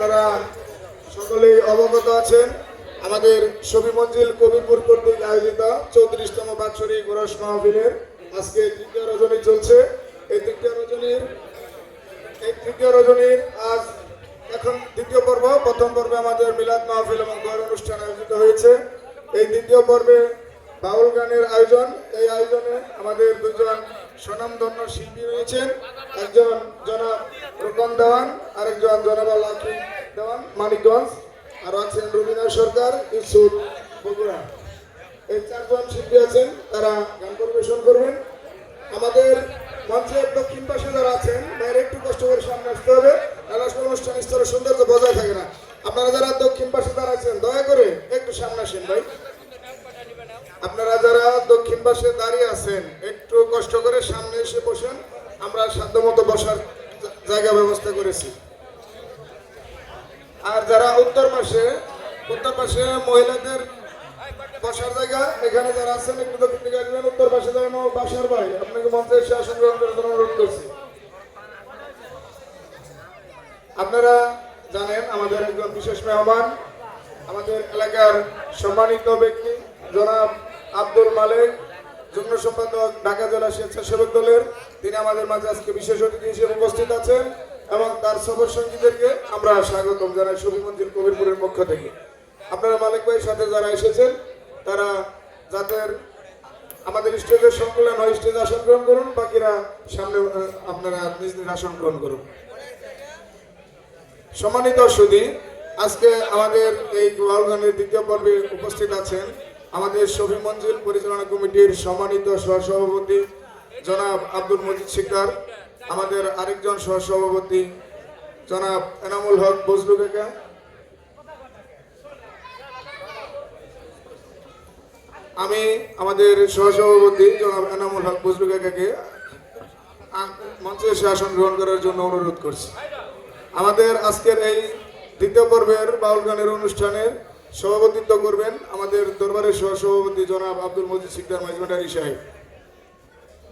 আপনারা সকলেই অবগত আছেন আমাদের শফি মঞ্জিল কবিরপুর কর্তৃক আয়োজিত 34তম বাৎসরিক গোরস মাহফিলের আজকে তৃতীয় রজনী চলছে। এই তৃতীয় রজনীর আজ এখন দ্বিতীয় পর্ব। প্রথম পর্বে আমাদের মিলাদ মাহফিল এবং ঘর অনুষ্ঠান আয়োজিত হয়েছে। এই দ্বিতীয় পর্বে বাউল গানের আয়োজন। এই আয়োজনে আমাদের দুজন স্বনামধন্য শিল্পী রয়েছেন, একজন জনাব রোকন দেওয়ান, আরেকজন জনাব লাকি দেওয়ান মানিকগঞ্জ, আর আছেন রবীন্দ্র সরকার ইউসুফ বগুড়া। এই চারজন শিল্পী আছেন, তারা গান পরিবেশন করবেন। আমাদের মঞ্চের দক্ষিণ পাশে যারা আছেন বাইরে একটু কষ্ট করে সামনে আসতে হবে, অনুষ্ঠান স্থলের সৌন্দর্য বজায় থাকে না। আপনারা যারা দক্ষিণ পাশে দাঁড়াচ্ছেন দয়া করে একটু সামনে আসেন ভাই। আপনারা যারা দক্ষিণ পাশে দাঁড়িয়ে আছেন একটু কষ্ট করে সামনে এসে বসেন, আমরা সাধ্যমতো বসার জায়গা ব্যবস্থা করেছি। আর যারা উত্তর পাশে মহিলাদের বসার জায়গা, এখানে যারা আছেন একটু দক্ষিণ দিকে আসবেন। উত্তর পাশে যারা বাসার ভাই, আপনাকে মঞ্চে এসে আসন গ্রহণ করার জন্য অনুরোধ করছি। আপনারা জানেন আমাদের একজন বিশেষ মেহমান, আমাদের এলাকার সম্মানিত ব্যক্তি জনাব আব্দুল মালিক, যুগ্ম সম্পাদক ঢাকা জেলা স্বেচ্ছাসেবক দলের, তিনি আমাদের মাঝে আজকে বিশেষ অতিথি হিসেবে উপস্থিত আছেন এবং তার সফর সঙ্গীদেরকে আমরা স্বাগতম জানাই শফি মঞ্জিল কবিরপুরের পক্ষ থেকে। আপনারা মালিক ভাইয়ের সাথে যারা এসেছেন তারা যাদের আমাদের স্টেজের সংকলন হয় স্টেজে আসন গ্রহণ করুন, বাকিরা সামনে আপনারা নিজ নিজ আসন গ্রহণ করুন। সম্মানিত সুধী, আজকে আমাদের এই বাউল গানের দ্বিতীয় পর্বে উপস্থিত আছেন আমাদের শফি মঞ্জিল পরিচালনা কমিটির সম্মানিত সহসভাপতি জনাব আব্দুল মজিদ শিকদার, আমাদের আরেকজন সহসভাপতি জনাব এনামুল হক বজলু কাকা, আমি আমাদের সহসভাপতি জনাব এনামুল হক বজলু কাকাকে মঞ্চে এসে আসন গ্রহণ করার জন্য অনুরোধ করছি। আমাদের আজকের এই দ্বিতীয় পর্বের বাউল গানের অনুষ্ঠানের সভাপতিত্ব করবেন আমাদের দরবারের সহসভাপতি জনাব আব্দুল মজিদ শিকদার মাইজমান্ডারি সাহেব।